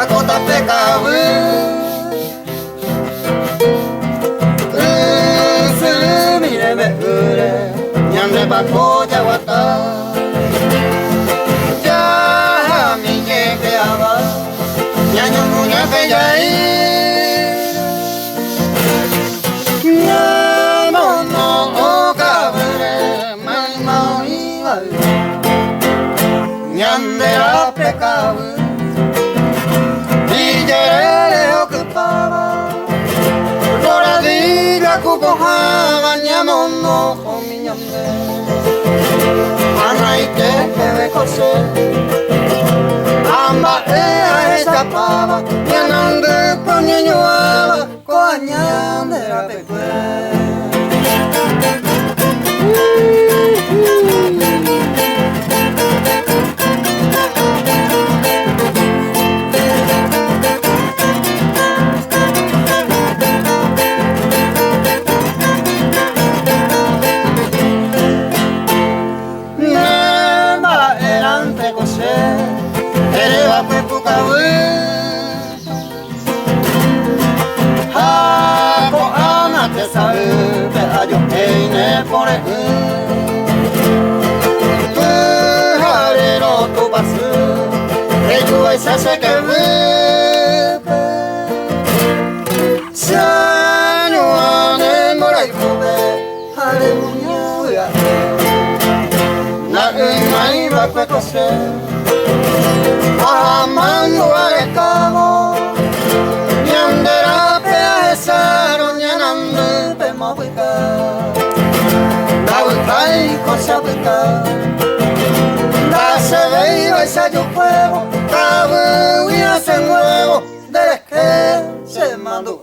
Aku tapi kawin Sumire me ure Nyande bako jawata Jami nyeke awa Nyanyo munyake jai Nyamo no okabure Mai mau iwa Nyande ape kawin Nyamono komi nyamne Anaite keve kose Amba escapaba Nyanande panyenyuaba Koanyande rapekwe Salve a Dios eine por el Harero tu pasu Reyo esa se que vive Sanyo ane morai kube Hare muñuya Na unai va kwe kose Ahamanu are kamo Nyandera pe a esaro Cosa buena, la se ve y baisa yo fuego, la voy a hacer nuevo, desde que se mandó.